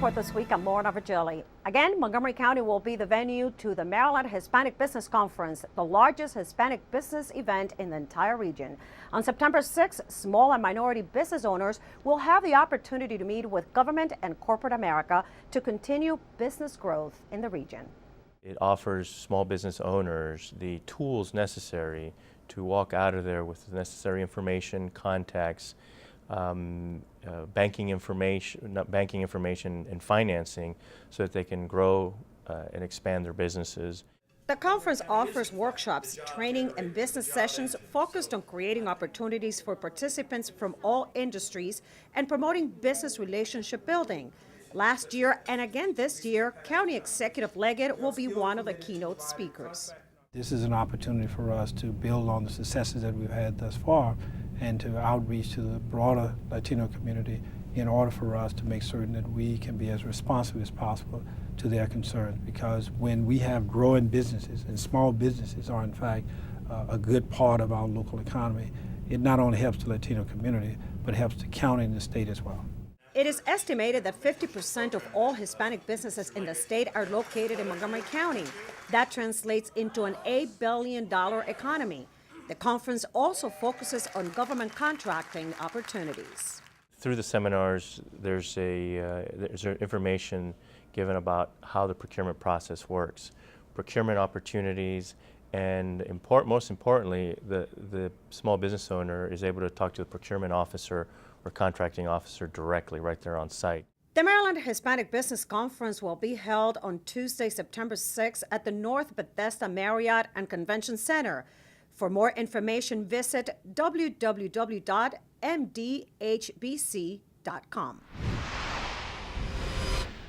Report this week. I'm Lorna Virgili. Again, Montgomery County will be the venue to the Maryland Hispanic Business Conference, the largest Hispanic business event in the entire region. On September 6th, small and minority business owners will have the opportunity to meet with government and corporate America to continue business growth in the region. It offers small business owners the tools necessary to walk out of there with the necessary information, contacts, banking information and financing so that they can grow and expand their businesses. The conference offers workshops, training, and business sessions focused on creating opportunities for participants from all industries and promoting business relationship building. Last year and again this year, County Executive Leggett will be one of the keynote speakers. This is an opportunity for us to build on the successes that we've had thus far and to outreach to the broader Latino community in order for us to make certain that we can be as responsive as possible to their concerns. Because when we have growing businesses, and small businesses are in fact a good part of our local economy, it not only helps the Latino community, but helps the county and the state as well. It is estimated that 50% of all Hispanic businesses in the state are located in Montgomery County. That translates into an $8 billion economy. The conference also focuses on government contracting opportunities. Through the seminars, there's information given about how the procurement process works, procurement opportunities, and most importantly, the small business owner is able to talk to the procurement officer or contracting officer directly right there on site. The Maryland Hispanic Business Conference will be held on Tuesday, September 6th at the North Bethesda Marriott and Convention Center. For more information, visit www.mdhbc.com.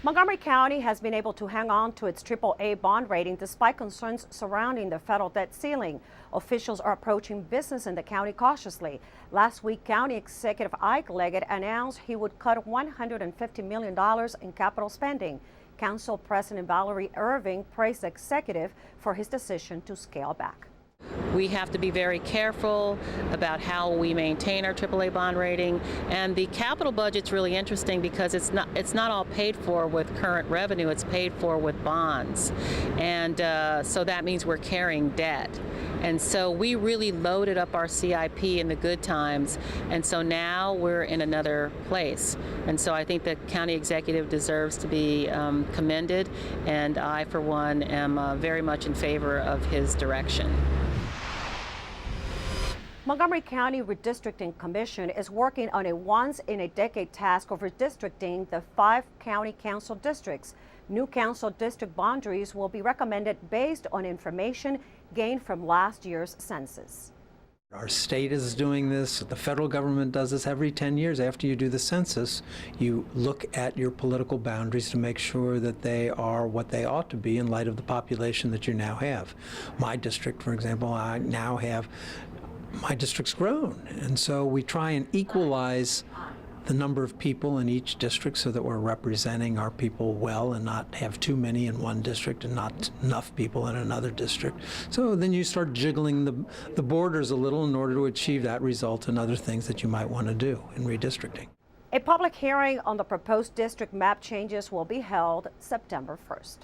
Montgomery County has been able to hang on to its AAA bond rating despite concerns surrounding the federal debt ceiling. Officials are approaching business in the county cautiously. Last week, County Executive Ike Leggett announced he would cut $150 million in capital spending. Council President Valerie Irving praised the executive for his decision to scale back. We have to be very careful about how we maintain our AAA bond rating, and the capital budget's really interesting because it's not all paid for with current revenue, it's paid for with bonds, and so that means we're carrying debt. And so we really loaded up our CIP in the good times, and so now we're in another place. And so I think the county executive deserves to be commended, and I, for one, am very much in favor of his direction. Montgomery County Redistricting Commission is working on a once-in-a-decade task of redistricting the 5 county council districts. New council district boundaries will be recommended based on information gained from last year's census. Our state is doing this, the federal government does this every 10 years. After you do the census, you look at your political boundaries to make sure that they are what they ought to be in light of the population that you now have. My district, for example, my district's grown, and so we try and equalize the number of people in each district so that we're representing our people well and not have too many in one district and not enough people in another district. So then you start jiggling the borders a little in order to achieve that result and other things that you might want to do in redistricting. A public hearing on the proposed district map changes will be held September 1st.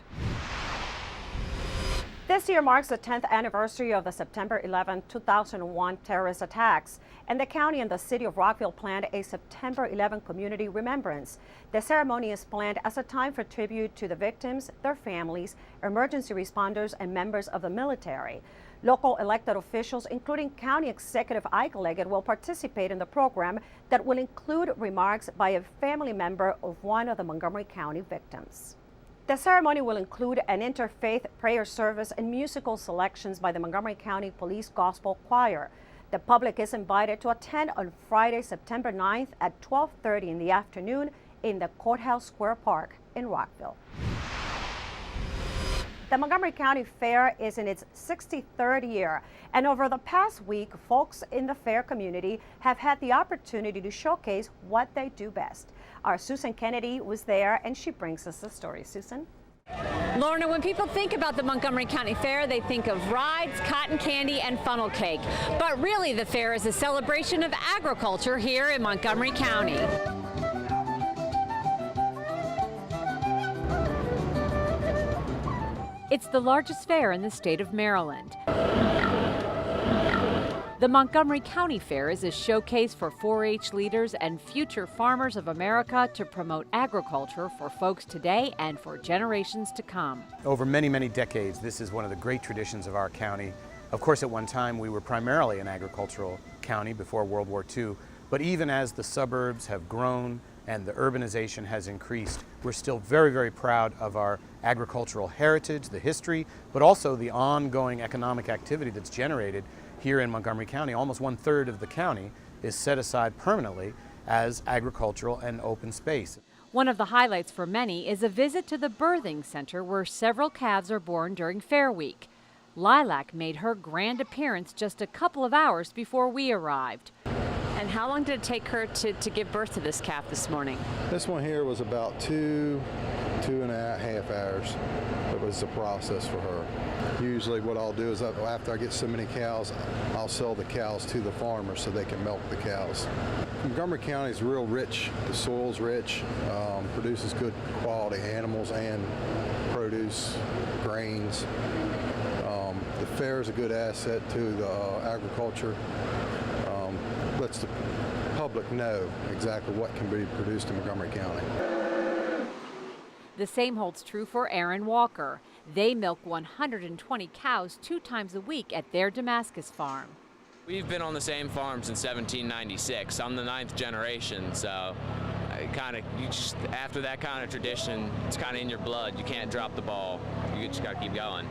This year marks the 10th anniversary of the September 11, 2001 terrorist attacks, and the county and the city of Rockville planned a September 11 community remembrance. The ceremony is planned as a time for tribute to the victims, their families, emergency responders, and members of the military. Local elected officials, including County Executive Ike Leggett, will participate in the program that will include remarks by a family member of one of the Montgomery County victims. The ceremony will include an interfaith prayer service and musical selections by the Montgomery County Police Gospel Choir. The public is invited to attend on Friday, September 9th at 12:30 in the afternoon in the Courthouse Square Park in Rockville. The Montgomery County Fair is in its 63rd year, and over the past week, folks in the fair community have had the opportunity to showcase what they do best. Our Susan Kennedy was there, and she brings us the story. Susan? Lorna, when people think about the Montgomery County Fair, they think of rides, cotton candy, and funnel cake. But really, the fair is a celebration of agriculture here in Montgomery County. It's the largest fair in the state of Maryland. The Montgomery County Fair is a showcase for 4-H leaders and future farmers of America to promote agriculture for folks today and for generations to come. Over many, many decades, this is one of the great traditions of our county. Of course, at one time, we were primarily an agricultural county before World War II, but even as the suburbs have grown and the urbanization has increased, we're still very, very proud of our agricultural heritage, the history, but also the ongoing economic activity that's generated here in Montgomery County. Almost 1/3 of the county is set aside permanently as agricultural and open space. One of the highlights for many is a visit to the birthing center where several calves are born during Fair Week. Lilac made her grand appearance just a couple of hours before we arrived. And how long did it take her to give birth to this calf this morning? This one here was about two and a half hours. It was the process for her. Usually what I'll do is after I get so many cows, I'll sell the cows to the farmers so they can milk the cows. Montgomery County is real rich. The soil's rich, produces good quality animals and produce, grains. The fair is a good asset to the agriculture. Lets the public know exactly what can be produced in Montgomery County. The same holds true for Aaron Walker. They milk 120 cows 2 times a week at their Damascus farm. We've been on the same farm since 1796. I'm the 9th generation, so after that kind of tradition, it's kind of in your blood. You can't drop the ball. You just got to keep going.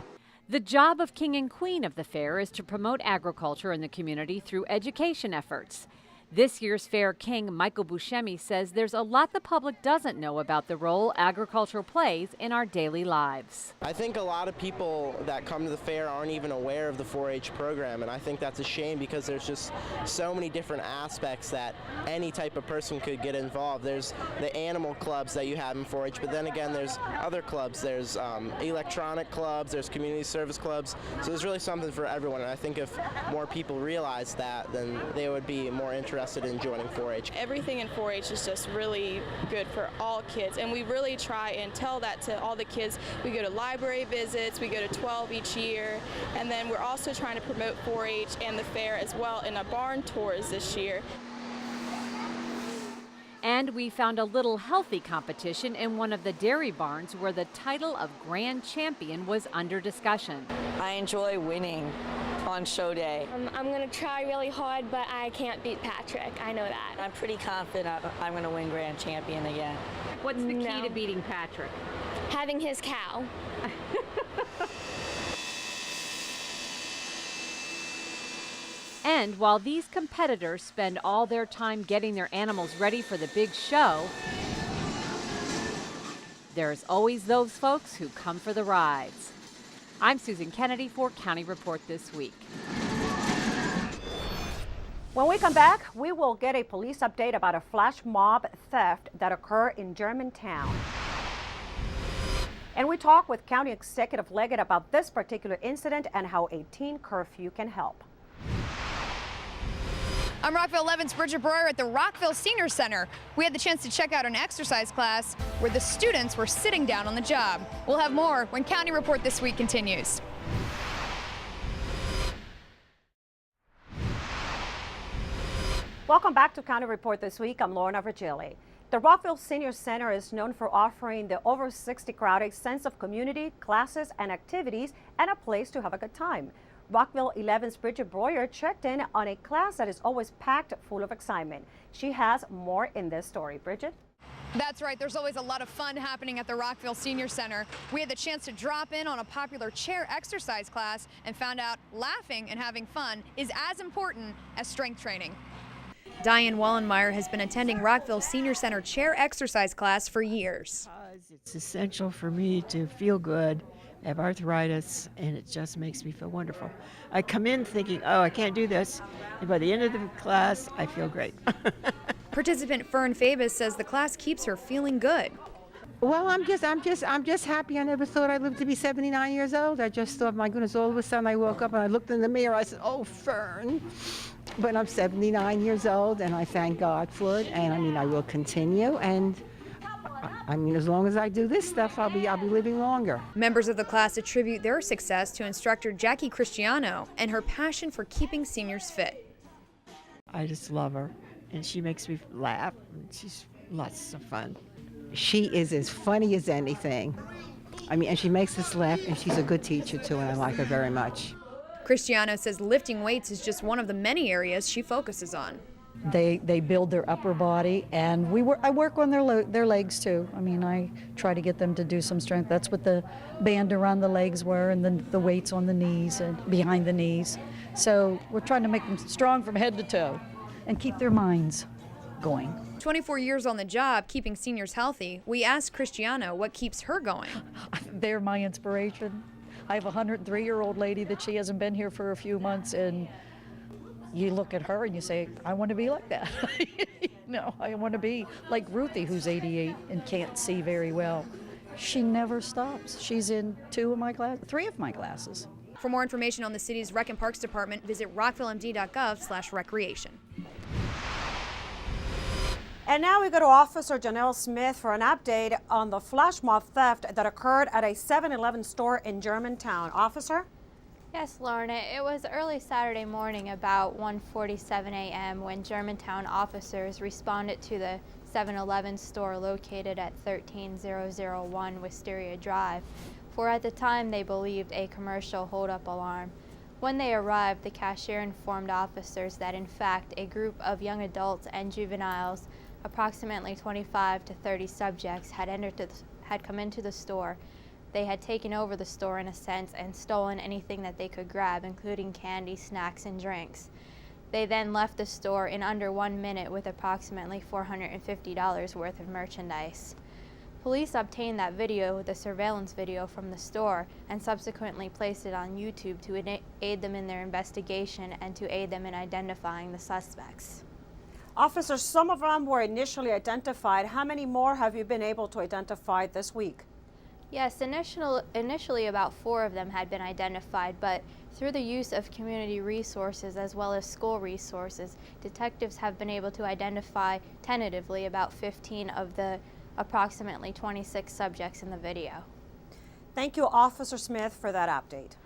The job of king and queen of the fair is to promote agriculture in the community through education efforts. This year's fair king, Michael Buscemi, says there's a lot the public doesn't know about the role agriculture plays in our daily lives. I think a lot of people that come to the fair aren't even aware of the 4-H program, and I think that's a shame because there's just so many different aspects that any type of person could get involved. There's the animal clubs that you have in 4-H, but then again there's other clubs. There's electronic clubs, there's community service clubs, so there's really something for everyone, and I think if more people realize that, then they would be more interested in joining 4-H. Everything in 4-H is just really good for all kids, and we really try and tell that to all the kids. We go to library visits, we go to 12 each year, and then we're also trying to promote 4-H and the fair as well in our barn tours this year. And we found a little healthy competition in one of the dairy barns where the title of Grand Champion was under discussion. I enjoy winning on show day. I'm going to try really hard, but I can't beat Patrick. I know that. I'm pretty confident I'm going to win Grand Champion again. What's the key to beating Patrick? Having his cow. And while these competitors spend all their time getting their animals ready for the big show, there's always those folks who come for the rides. I'm Susan Kennedy for County Report This Week. When we come back, we will get a police update about a flash mob theft that occurred in Germantown. And we talk with County Executive Leggett about this particular incident and how a teen curfew can help. I'm Rockville 11's Bridget Breuer at the Rockville Senior Center. We had the chance to check out an exercise class where the students were sitting down on the job. We'll have more when County Report This Week continues. Welcome back to County Report This Week. I'm Lorna Virgili. The Rockville Senior Center is known for offering the over 60 crowd a sense of community, classes, and activities, and a place to have a good time. Rockville 11's Bridget Breuer checked in on a class that is always packed full of excitement. She has more in this story. Bridget? That's right. There's always a lot of fun happening at the Rockville Senior Center. We had the chance to drop in on a popular chair exercise class and found out laughing and having fun is as important as strength training. Diane Wallenmeyer has been attending Rockville Senior Center chair exercise class for years. It's essential for me to feel good. I have arthritis, and it just makes me feel wonderful. I come in thinking, oh, I can't do this, and by the end of the class, I feel great. Participant Fern Fabus says the class keeps her feeling good. Well, I'm just happy. I never thought I'd live to be 79 years old. I just thought, my goodness, all of a sudden I woke up and I looked in the mirror. I said, oh, Fern. But I'm 79 years old, and I thank God for it. And I mean, I will continue. And I mean, as long as I do this stuff, I'll be living longer. Members of the class attribute their success to instructor Jackie Cristiano and her passion for keeping seniors fit. I just love her, and she makes me laugh, and she's lots of fun. She is as funny as anything. I mean, and she makes us laugh, and she's a good teacher too, and I like her very much. Cristiano says lifting weights is just one of the many areas she focuses on. They build their upper body, and I work on their legs too. I mean, I try to get them to do some strength. That's what the band around the legs were, and then the weights on the knees and behind the knees. So we're trying to make them strong from head to toe and keep their minds going. 24 years on the job, keeping seniors healthy, we asked Cristiano what keeps her going. They're my inspiration. I have a 103-year-old lady that she hasn't been here for a few months, and you look at her and you say, I want to be like that. No, I want to be like Ruthie, who's 88 and can't see very well. She never stops. She's in 3 of my classes. For more information on the city's Rec and Parks Department, visit rockvillemd.gov/recreation. And now we go to Officer Janelle Smith for an update on the flash mob theft that occurred at a 7-Eleven store in Germantown. Officer? Yes, Lorna. It was early Saturday morning, about 1:47 a.m., when Germantown officers responded to the 7-Eleven store located at 13001 Wisteria Drive, for at the time they believed a commercial holdup alarm. When they arrived, the cashier informed officers that in fact a group of young adults and juveniles, approximately 25 to 30 subjects, had come into the store. They had taken over the store in a sense and stolen anything that they could grab, including candy, snacks, and drinks. They then left the store in under 1 minute with approximately $450 worth of merchandise. Police obtained that video, the surveillance video, from the store and subsequently placed it on YouTube to aid them in their investigation and to aid them in identifying the suspects. Officers, some of them were initially identified. How many more have you been able to identify this week? Yes, initially about 4 of them had been identified, but through the use of community resources as well as school resources, detectives have been able to identify tentatively about 15 of the approximately 26 subjects in the video. Thank you, Officer Smith, for that update.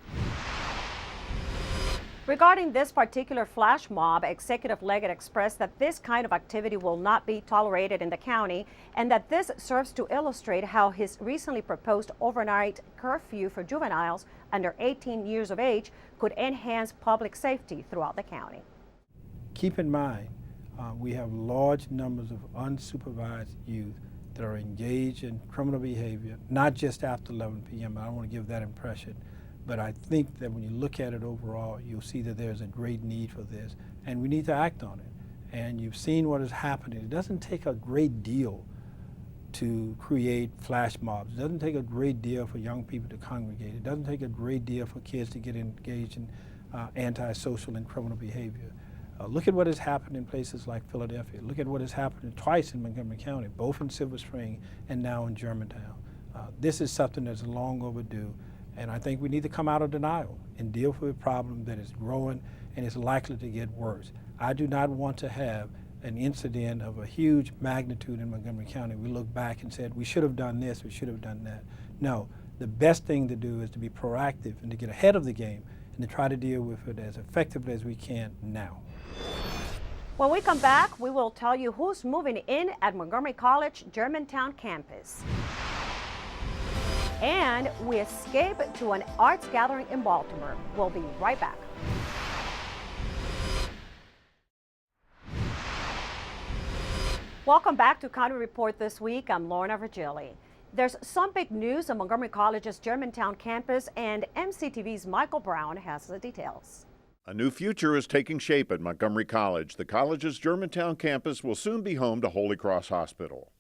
Regarding this particular flash mob, Executive Leggett expressed that this kind of activity will not be tolerated in the county and that this serves to illustrate how his recently proposed overnight curfew for juveniles under 18 years of age could enhance public safety throughout the county. Keep in mind, we have large numbers of unsupervised youth that are engaged in criminal behavior, not just after 11 p.m. I don't want to give that impression. But I think that when you look at it overall, you'll see that there's a great need for this, and we need to act on it. And you've seen what is happening. It doesn't take a great deal to create flash mobs. It doesn't take a great deal for young people to congregate. It doesn't take a great deal for kids to get engaged in antisocial and criminal behavior. Look at what has happened in places like Philadelphia. Look at what has happened twice in Montgomery County, both in Silver Spring and now in Germantown. This is something that's long overdue. And I think we need to come out of denial and deal with a problem that is growing and is likely to get worse. I do not want to have an incident of a huge magnitude in Montgomery County. We look back and said, we should have done this, we should have done that. No, the best thing to do is to be proactive and to get ahead of the game and to try to deal with it as effectively as we can now. When we come back, we will tell you who's moving in at Montgomery College Germantown campus. And we escape to an arts gathering in Baltimore. We'll be right back. Welcome back to County Report this week. I'm Lorna Virgili. There's some big news on Montgomery College's Germantown campus, and MCTV's Michael Brown has the details. A new future is taking shape at Montgomery College. The college's Germantown campus will soon be home to Holy Cross Hospital.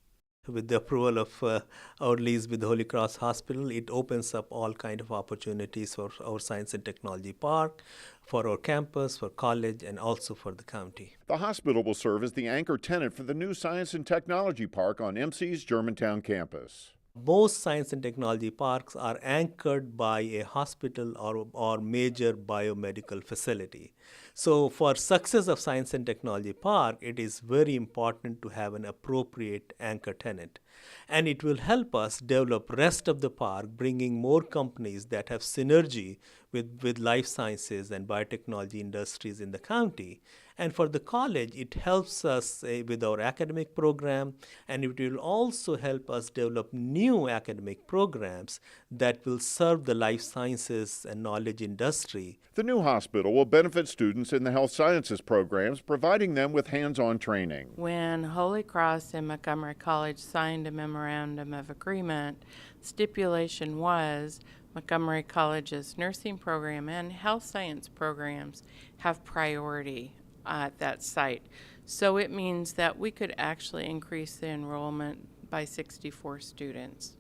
With the approval of our lease with Holy Cross Hospital, it opens up all kinds of opportunities for our Science and Technology Park, for our campus, for college, and also for the county. The hospital will serve as the anchor tenant for the new Science and Technology Park on MC's Germantown campus. Most science and technology parks are anchored by a hospital or major biomedical facility. So for success of Science and Technology Park, it is very important to have an appropriate anchor tenant. And it will help us develop rest of the park, bringing more companies that have synergy with life sciences and biotechnology industries in the county. And for the college, it helps us with our academic program, and it will also help us develop new academic programs that will serve the life sciences and knowledge industry. The new hospital will benefit students in the health sciences programs, providing them with hands-on training. When Holy Cross and Montgomery College signed a memorandum of agreement, stipulation was Montgomery College's nursing program and health science programs have priority at that site. So it means that we could actually increase the enrollment by 64 students.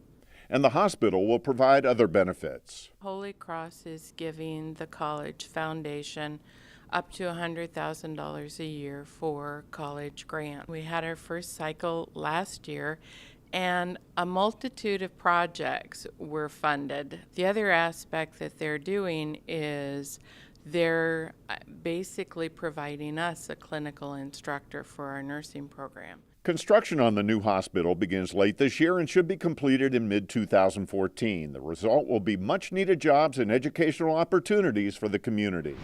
And the hospital will provide other benefits. Holy Cross is giving the college foundation up to $100,000 a year for college grant. We had our first cycle last year, and a multitude of projects were funded. The other aspect that they're doing is they're basically providing us a clinical instructor for our nursing program. Construction on the new hospital begins late this year and should be completed in mid-2014. The result will be much-needed jobs and educational opportunities for the community.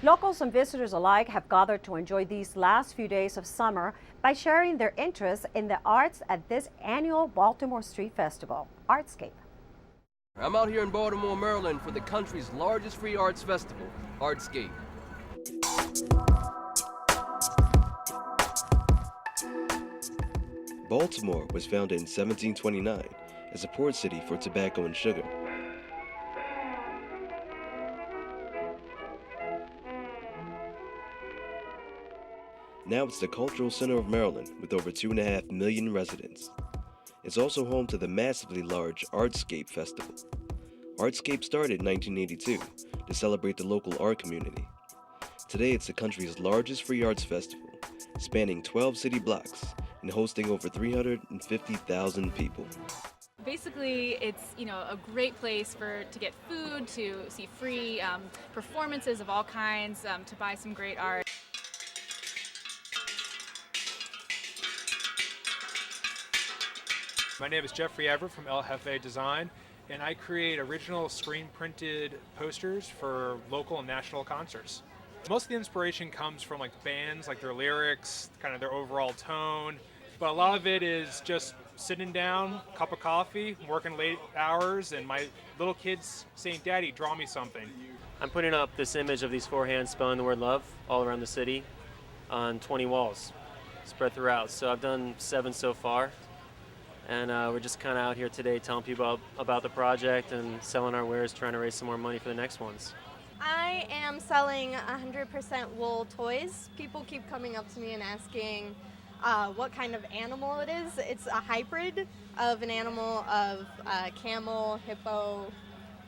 Locals and visitors alike have gathered to enjoy these last few days of summer by sharing their interest in the arts at this annual Baltimore Street Festival, Artscape. I'm out here in Baltimore, Maryland for the country's largest free arts festival, Artscape. Baltimore was founded in 1729 as a port city for tobacco and sugar. Now it's the cultural center of Maryland with over 2.5 million residents. It's also home to the massively large Artscape Festival. Artscape started in 1982 to celebrate the local art community. Today it's the country's largest free arts festival, spanning 12 city blocks and hosting over 350,000 people. Basically, it's a great place to get food, to see free performances of all kinds, to buy some great art. My name is Jeffrey Everett from El Jefe Design, and I create original screen-printed posters for local and national concerts. Most of the inspiration comes from bands, their lyrics, kind of their overall tone, but a lot of it is just sitting down, cup of coffee, working late hours, and my little kids saying, "Daddy, draw me something." I'm putting up this image of these 4 hands spelling the word love all around the city on 20 walls spread throughout. So I've done 7 so far. And we're just kind of out here today telling people about the project and selling our wares, trying to raise some more money for the next ones. I am selling 100% wool toys. People keep coming up to me and asking what kind of animal it is. It's a hybrid of an animal of camel, hippo,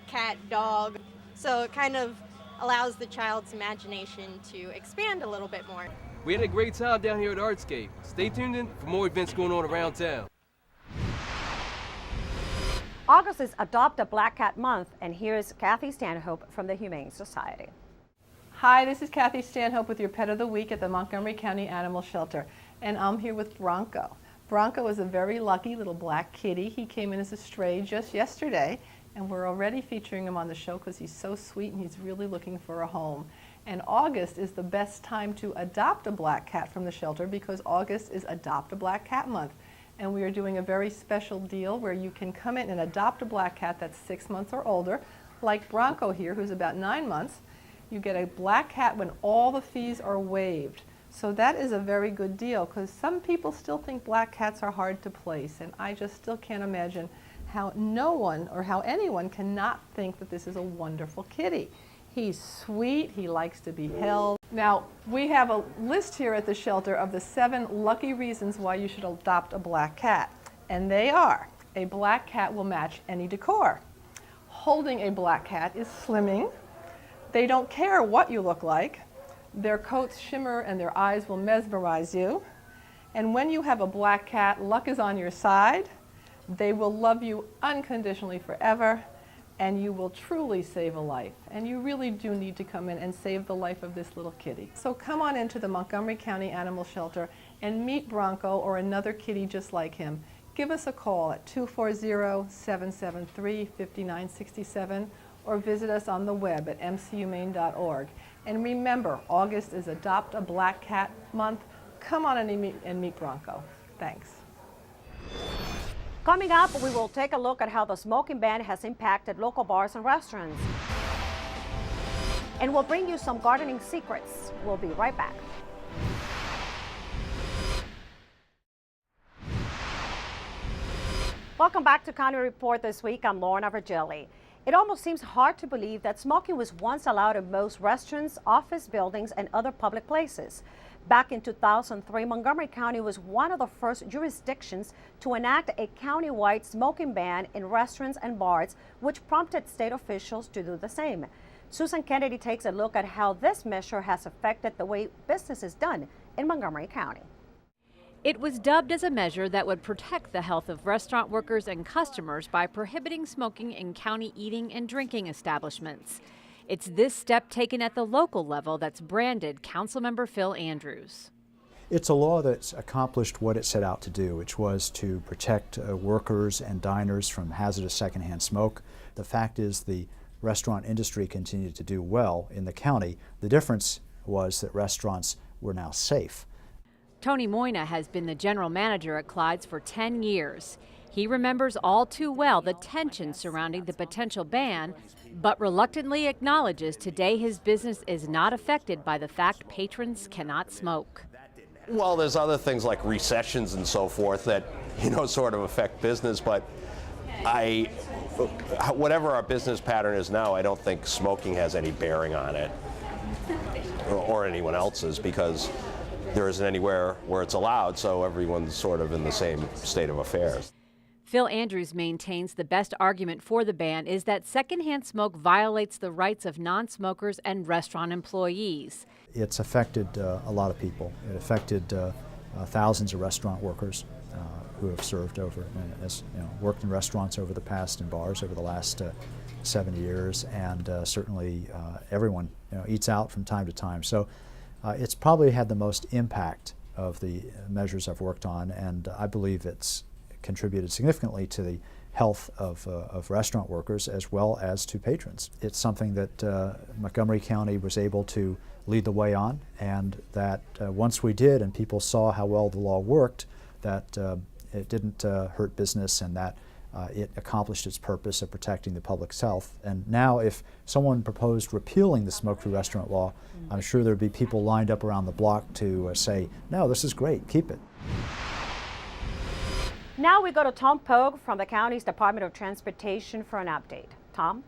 cat, dog. So it kind of allows the child's imagination to expand a little bit more. We had a great time down here at Artscape. Stay tuned in for more events going on around town. August is Adopt a Black Cat Month, and here's Kathy Stanhope from the Humane Society. Hi, this is Kathy Stanhope with your Pet of the Week at the Montgomery County Animal Shelter, and I'm here with Bronco. Bronco is a very lucky little black kitty. He came in as a stray just yesterday, and we're already featuring him on the show because he's so sweet and he's really looking for a home. And August is the best time to adopt a black cat from the shelter because August is Adopt a Black Cat Month. And we are doing a very special deal where you can come in and adopt a black cat that's 6 months or older, like Bronco here, who's about 9 months. You get a black cat when all the fees are waived. So that is a very good deal because some people still think black cats are hard to place, and I just still can't imagine how no one or how anyone cannot think that this is a wonderful kitty. He's sweet, he likes to be held. Now, we have a list here at the shelter of the 7 lucky reasons why you should adopt a black cat. And they are, a black cat will match any decor. Holding a black cat is slimming. They don't care what you look like. Their coats shimmer and their eyes will mesmerize you. And when you have a black cat, luck is on your side. They will love you unconditionally forever. and you will truly save a life. And you really do need to come in and save the life of this little kitty. So come on into the Montgomery County Animal Shelter and meet Bronco or another kitty just like him. Give us a call at 240-773-5967 or visit us on the web at mchumane.org. And remember, August is Adopt a Black Cat Month. Come on and meet Bronco. Thanks. Coming up, we will take a look at how the smoking ban has impacted local bars and restaurants. And we'll bring you some gardening secrets. We'll be right back. Welcome back to County Report this week. I'm Lorna Virgili. It almost seems hard to believe that smoking was once allowed in most restaurants, office buildings, and other public places. Back in 2003, Montgomery County was one of the first jurisdictions to enact a county-wide smoking ban in restaurants and bars, which prompted state officials to do the same. Susan Kennedy takes a look at how this measure has affected the way business is done in Montgomery County. It was dubbed as a measure that would protect the health of restaurant workers and customers by prohibiting smoking in county eating and drinking establishments. It's this step taken at the local level that's branded Councilmember Phil Andrews. It's a law that's accomplished what it set out to do, which was to protect workers and diners from hazardous secondhand smoke. The fact is the restaurant industry continued to do well in the county. The difference was that restaurants were now safe. Tony Moyna has been the general manager at Clyde's for 10 years. He remembers all too well the tension surrounding the potential ban, but reluctantly acknowledges today his business is not affected by the fact patrons cannot smoke. Well, there's other things like recessions and so forth that, sort of affect business, but whatever our business pattern is now, I don't think smoking has any bearing on it or anyone else's, because there isn't anywhere where it's allowed, so everyone's sort of in the same state of affairs. Phil Andrews maintains the best argument for the ban is that secondhand smoke violates the rights of non-smokers and restaurant employees. It's affected a lot of people. It affected thousands of restaurant workers who have served worked in restaurants over the past and bars over the last 7 years, and certainly everyone eats out from time to time. So it's probably had the most impact of the measures I've worked on, and I believe it's contributed significantly to the health of restaurant workers as well as to patrons. It's something that Montgomery County was able to lead the way on, and that once we did and people saw how well the law worked, that it didn't hurt business, and that it accomplished its purpose of protecting the public's health. And now if someone proposed repealing the smoke-free restaurant law, I'm sure there'd be people lined up around the block to say, no, this is great, keep it. Now we go to Tom Pogue from the county's Department of Transportation for an update. Tom?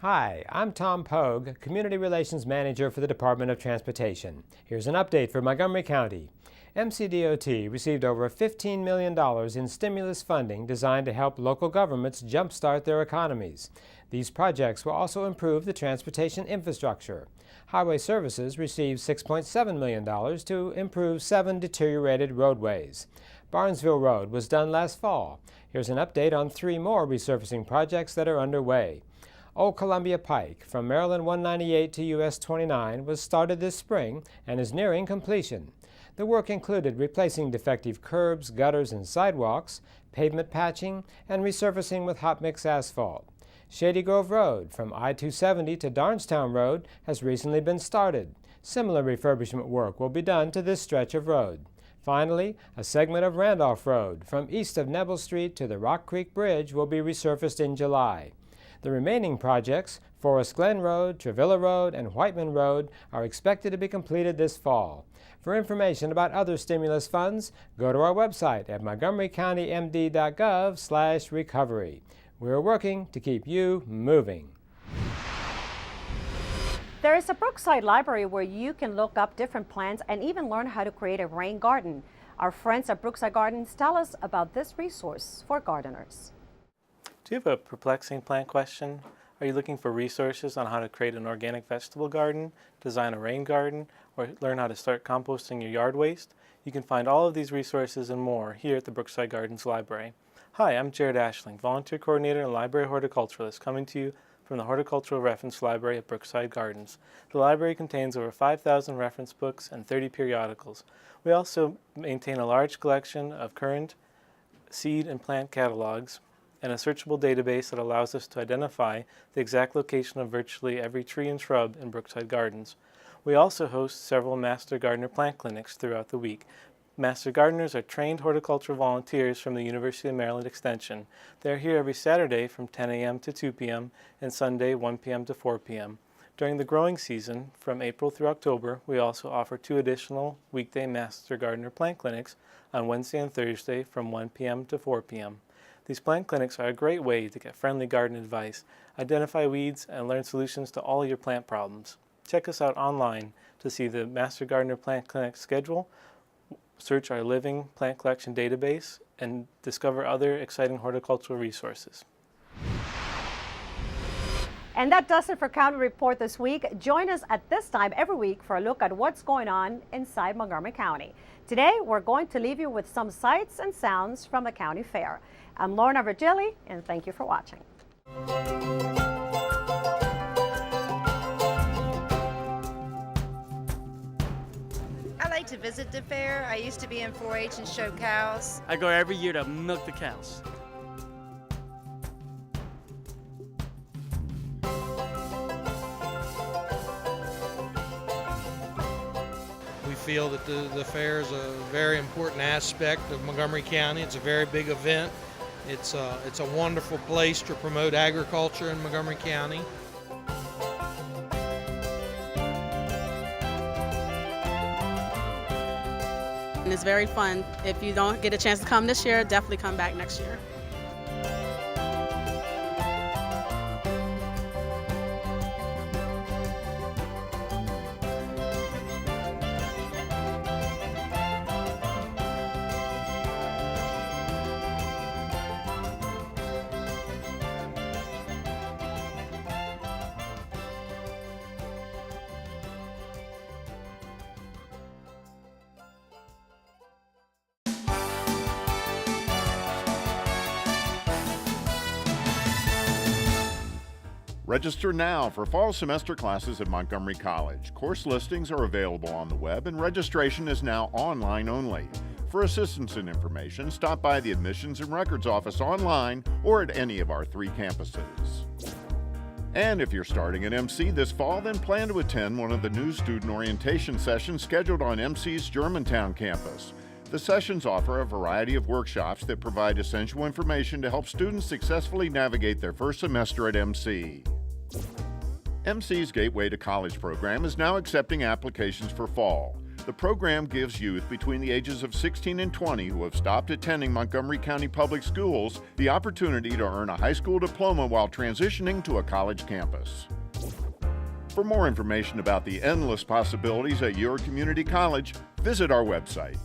Hi, I'm Tom Pogue, Community Relations Manager for the Department of Transportation. Here's an update for Montgomery County. MCDOT received over $15 million in stimulus funding designed to help local governments jumpstart their economies. These projects will also improve the transportation infrastructure. Highway Services received $6.7 million to improve 7 deteriorated roadways. Barnesville Road was done last fall. Here's an update on 3 more resurfacing projects that are underway. Old Columbia Pike from Maryland 198 to US 29 was started this spring and is nearing completion. The work included replacing defective curbs, gutters, and sidewalks, pavement patching, and resurfacing with hot mix asphalt. Shady Grove Road from I-270 to Darnestown Road has recently been started. Similar refurbishment work will be done to this stretch of road. Finally, a segment of Randolph Road from east of Nebel Street to the Rock Creek Bridge will be resurfaced in July. The remaining projects, Forest Glen Road, Travilla Road, and Whiteman Road, are expected to be completed this fall. For information about other stimulus funds, go to our website at montgomerycountymd.gov/recovery. We're working to keep you moving. There is a Brookside library where you can look up different plants and even learn how to create a rain garden. Our friends at Brookside Gardens tell us about this resource for gardeners. Do you have a perplexing plant question? Are you looking for resources on how to create an organic vegetable garden, design a rain garden, or learn how to start composting your yard waste? You can find all of these resources and more here at the Brookside Gardens Library. Hi, I'm Jared Ashling, Volunteer Coordinator and Library Horticulturalist, coming to you from the Horticultural Reference Library at Brookside Gardens. The library contains over 5,000 reference books and 30 periodicals. We also maintain a large collection of current seed and plant catalogs and a searchable database that allows us to identify the exact location of virtually every tree and shrub in Brookside Gardens. We also host several Master Gardener plant clinics throughout the week. Master Gardeners are trained horticultural volunteers from the University of Maryland Extension. They're here every Saturday from 10 a.m. to 2 p.m. and Sunday 1 p.m. to 4 p.m. During the growing season, from April through October, we also offer 2 additional weekday Master Gardener plant clinics on Wednesday and Thursday from 1 p.m. to 4 p.m. These plant clinics are a great way to get friendly garden advice, identify weeds, and learn solutions to all your plant problems. Check us out online to see the Master Gardener Plant Clinic schedule, search our living plant collection database, and discover other exciting horticultural resources. And that does it for County Report this week. Join us at this time every week for a look at what's going on inside Montgomery County. Today, we're going to leave you with some sights and sounds from the County Fair. I'm Lorna Virgili, and thank you for watching. I like to visit the fair. I used to be in 4-H and show cows. I go every year to milk the cows. We feel that the fair is a very important aspect of Montgomery County. It's a very big event. It's a wonderful place to promote agriculture in Montgomery County. And it's very fun. If you don't get a chance to come this year, definitely come back next year. Register now for fall semester classes at Montgomery College. Course listings are available on the web and registration is now online only. For assistance and information, stop by the Admissions and Records Office online or at any of our 3 campuses. And if you're starting at MC this fall, then plan to attend one of the new student orientation sessions scheduled on MC's Germantown campus. The sessions offer a variety of workshops that provide essential information to help students successfully navigate their first semester at MC. MC's Gateway to College program is now accepting applications for fall. The program gives youth between the ages of 16 and 20 who have stopped attending Montgomery County Public Schools the opportunity to earn a high school diploma while transitioning to a college campus. For more information about the endless possibilities at your community college, visit our website.